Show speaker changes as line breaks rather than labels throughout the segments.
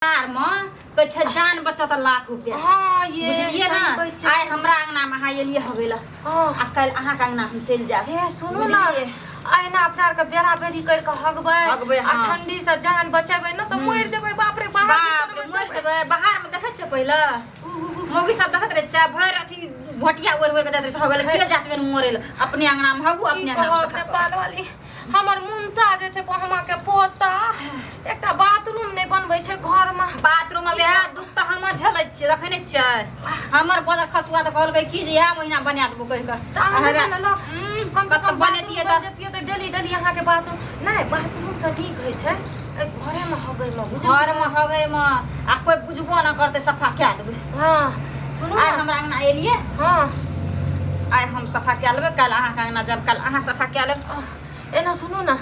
जान बचत लाख रुपया।
हां ये
बुझलिए ना आइ हमरा अंगना में हां एलिए हवेला आ कल अहाँ के अंगना हम चल जाब।
हे सुनो ना आइ ना अपना के बेरा बेरी कर के हगबै आ ठंडी से जान बचेबै ना त मर जेबै। बाप रे बाप
मर जेबै। बाहर में देखै छ पहिला मौगी सब देखत रहे छ भर अथी भटिया ओर ओर के जात रहे हगले के जात में मरेल अपने अंगना में हगु अपने अंगना में
नेपाल वाली हमर मुनसा जे छै हमा के पोता एकटा बाथरूम नै बनबै छै घर में।
बाथरूम में वह दुख त हम झलै छ रखने छ हमर बजर खसुआ त कहलकै की जे या महीना बना देबो कह के
कम से कम बने दिए त डेली डेली यहाँ के बाथरूम नै बाथरूम से ठीक है छै घरे में हगै में
घर में हगै में आ कोई बुझबो न करते सफा क्या देबे।
हां सुनो
आइ हमरा अंगना एलिए।
हां
आइ हम सफा क्या लेबे कल अहाँ के अंगना जब कल अहाँ सफा क्या लेब।
एना सुनो ना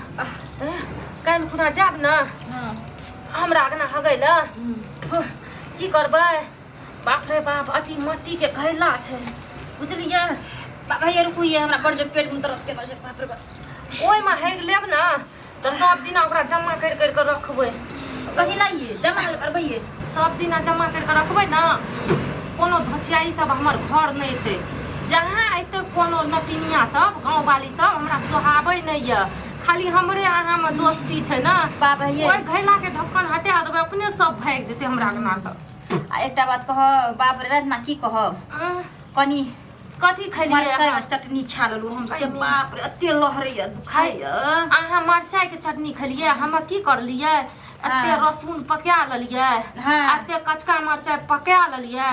काल खुना जाब ना हमरा अंगना हगै ल की करबै। बाप रे बाप अथी मट्टी के घैला छै बुझलिए।
बाबा ये रुकिए हमरा बड़ जो पेट में दर्द के बजे बाप रे बाप
ओइ में हेग लेब ना त सब दिन ओकरा जमा कर के रखबै।
कहिला ये जमा करबै ये
सब दिन जमा कर के रखबै ना कोनो धचियाई सब हमर घर नै एतै। जहाँ एतै कोनो नटिनिया सब गांव वाली सब हमरा सोहाबै नै य खाली हमरे अहाँ में दोस्ती छै ना।
बाबा ये
ओइ घैला के ढक्कन हटा देबै अपने सब भाग जेतै हमरा अंगना सब।
आ एकटा बात कह बाप रे ना की कह कनी
कथी खैलिए
मरचाई के चटनी खा लेलु हम से बाप रे एते लहरैया दुखाय।
अहाँ मरचाई के चटनी खलिए हम की करलिए एते रसून पका लेलिए एते कचका मरचाई पका लेलिए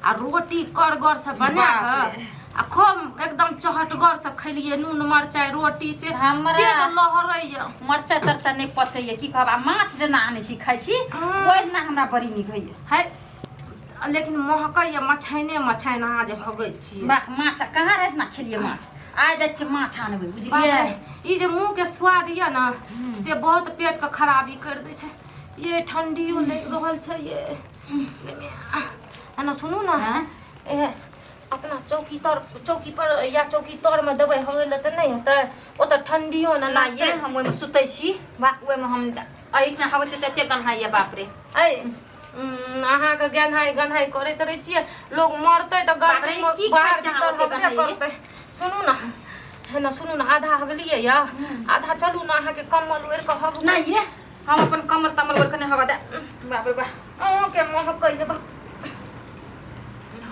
आ रोटी करगर से बना के आ खूब एकदम चहटगर से खलिए नून मरचाई रोटी से
हमरा
लहरैया।
मरचाई तरचा नहीं पचैया की कहब माछ जेना आने छी खाइ छी ओइ ना हमरा बड़ी नीक होइया
है लेकिन महकैया मछैने मछैन अहाँ जे हगै छी।
बा माछ कहाँ रहत ना खेलिए माछ आइ जाइ छी माछ आनबै बुझलिए।
ई जे मुंह के स्वाद या ना से बहुत पेट के खराबी कर दै छै। ये ठंडियो लग रहल छै ये एना सुनू ना ए अपना चौकी पर या चौकी तर में देबै हगै ल त नहीं हेतै ओ त ठंडियो ना
लागे हम ओइ में सुतै छी बा ओइ में हम अइना हगै से एते गन्हाइया बाप रे।
ए अहाँ के गन्हाई करैत रहै छियै लोग मरतै त गर्मी में बाहर भीतर हगबे करतै। सुनू ना है ना सुनू ना आधा हगलिए या आधा चलू ना अहाँ के कम्बल ओढ़ के हगू
ना ये हम अपन कमल तमल ओढ़ के नहीं हगदा बाप रे बा
अहाँ के महकै बा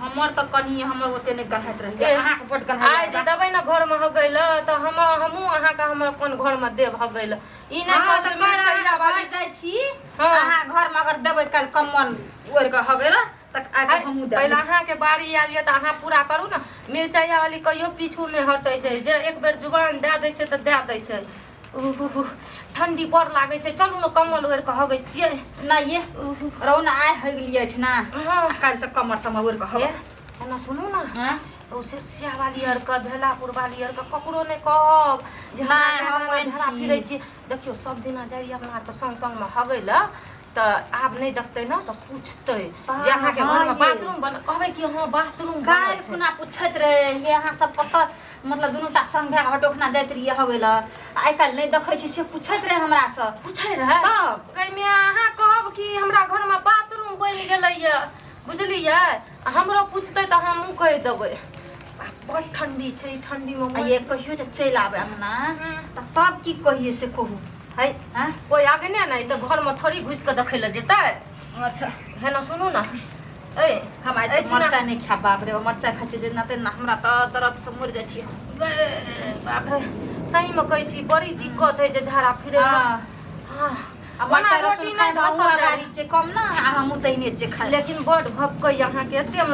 हमर त कनी हमर ओते नहीं गन्हाइत रहै अहाँ के बड गन्हाइ।
आइ जे दबै ना घर में हगै ल त हमहू अहाँ के हम अपन घर में देब हगै ल ई नै कहबै मिरचैया बाली
जाइ छी अहाँ घर में अगर देबै कल कमल ओढ़ के हगै ल त आके हमहू देब।
पहिले अहाँ के बारी आयल त अहाँ पूरा करू ना मिरचैया वाली कहियो पीछू नै हटै छै जे एक बेर जुबान दे दै छै त दे दै छै। ठंडी बड़ लागे छै चलू ना कमल ओढ़ के हगै छियै
ना ये रौ ना आइ हगलिए ठना काल से कमर तमर ओढ़ के हगै
एना सुनू ना ओ सिरसिया वाली अर का भेलापुर वाली अर का ककरो नै कहब जे हम झड़ा फिरै छी। देखियो सब दिना जाई अपना के संग संग में हगै ल त आब नै देखतै ना त पूछतै जे अहाँ के घर में बाथरूम बन कहबै कि हां बाथरूम
काल खुना पूछत रहे ये अहाँ सब कत मतलब दुनुटा संग भे हटोखना जाइत रहिए हगै ल आइ काल नै देखै छी से पूछत रहे हमरा से
पूछै रहे तब कइमे अहाँ कहब कि हमरा घर में बाथरूम बन गेलैया बुझलिए हमरो पूछतै त हमहू कहि देबै। बड़ ठंडी छै ठंडी में
ये कहियो जे चल आबे हमना तब की कहिए से कहू
है कोई आगे नै ना त घर में थोड़ी घुस के देखै ल जेतै।
अच्छा
है ना सुनू ना ए
हम ऐसे मरचा नहीं खा बाप रे मरचा खाचे जे ना ते ना हमरा त दर्द से मर जाय छी
बाप रे सही में कहै छी बड़ी दिक्कत है जे झाड़ा फिरे में। हां
मरचा रोटी खाए धसा गाड़ी से कम ना हम तइने जे खा
लेकिन बड़ भपकै यहाँ के एते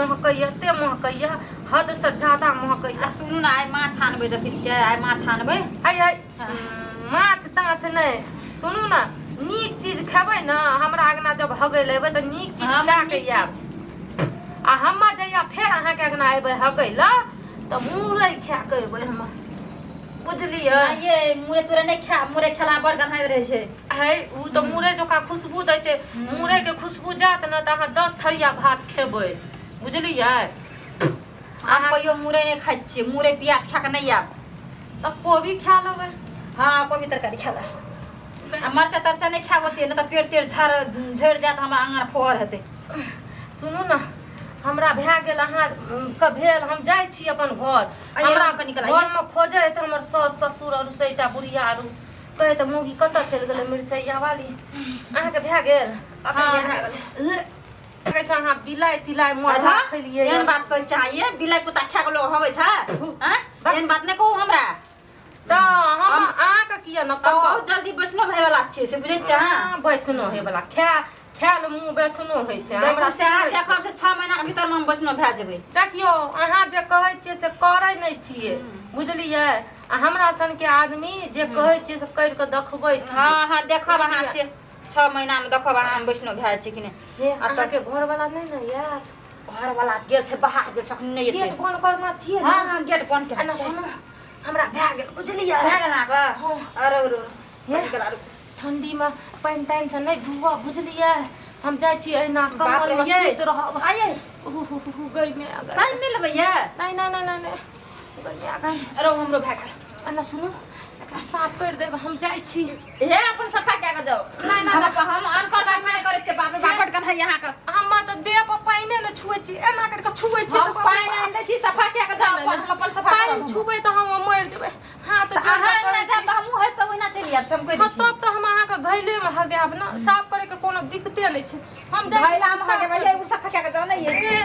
महकै हद से ज्यादा महकै।
सुनू ना आइ माछ आनबै देखै छियै आइ माछ आनबै
है माछ ताछ नै सुनू ना नीक चीज खेबै ना हमरा अंगना जब हगै लेबै त नीक चीज खा के आब आ हम जइया फेर अहाँ के अंगना एबै हगै ल त मुरै खा के एबै हम बुझलिए।
ये मुरै तोरे नै खा मुरै खेला बड़ गन्हाइ रहै छै
है उ त मुरै जोका खुशबू दै छै मुरै के खुशबू जात न त अहाँ 10 थरिया भात खेबै बुझलिए।
अहाँ कहियो मुरै नै खाइ छी मुरै प्याज खा के नै आब
त कोबी खा लेबै।
हां कोबी तरकारी खा ले मरचा तरचा नहीं खावती न त पेट तेर झड़ जात हमरा आंगन फोहर हेते।
सुनू ना हमरा भए गेल अहाँ के भेल हम जाइ छी अपन घर हमरा घर में खोजे त हमर सास ससुर और सैटा बुढ़िया आरू कहे त मुगी कत चल गेल मिर्चैया वाली अहाँ के भए गेल अखन भए गेल कहे छ अहाँ बिलाई तिलाई मर खलिए
एहन बात कह चाहिए बिलाई कुत्ता खा के लोग होवे छ हैं एहन बात नहीं कहू हमरा
त हम अहाँ के किया न कहब
बहुत जल्दी वैष्णव भए वाला छे से बुझै छ
वैष्णव हे वाला खायल मुंह वैष्णव होइ छै हमरा
से आ देखब से 6 महीना के भीतर में हम वैष्णव भए जेबै।
देखियो अहाँ जे कहै छियै से करै नै छियै बुझलियै आ हमरा सन के आदमी जे कहै छियै से कर के देखबै छी।
हां हां देखब अहाँ से 6 महीना में देखब अहाँ वैष्णव भए छै कि नै।
हे अहाँ के घर वाला नै न यार
घर वाला गेल छै बाहर गेल छै नै एतै
गेट बंद करना छियै।
हां हां गेट बंद के
ना सुनो हमरा भए गेल बुझलियै
भए गेल आबा अरे अरे
ठंडी में पानी तानी से नहीं धुआ बुझलियै हम जाय छी एना कमल में सुत रहब आये गई में अगर
पानी नहीं लेबै या
नहीं नहीं नहीं नहीं गई में अगर
अरे हमरो भए गेल
ना सुनो एकरा साफ कर देब हम जाय छी
हे अपन सफा क्या कर जाओ
नहीं नहीं
हम अनकर काम नहीं करे छै बाप बापट कन है यहां का
हम त देह पर पानी न छुए छी एना कर के छुए छी
त पानी नहीं दै छी सफा क्या कर जाओ हम अपन सफा
पानी छुबे त हम मर जेबै हां त
अहाँ ना जा त हम है त ओना चली आब सब कह दी
तब त हम अहाँ के घैले में हगाब ना साफ करे के कोनो दिक्कते नहीं छै हम जाय
घैला में हगे भैया उ सफा क्या कर जाओ ना ये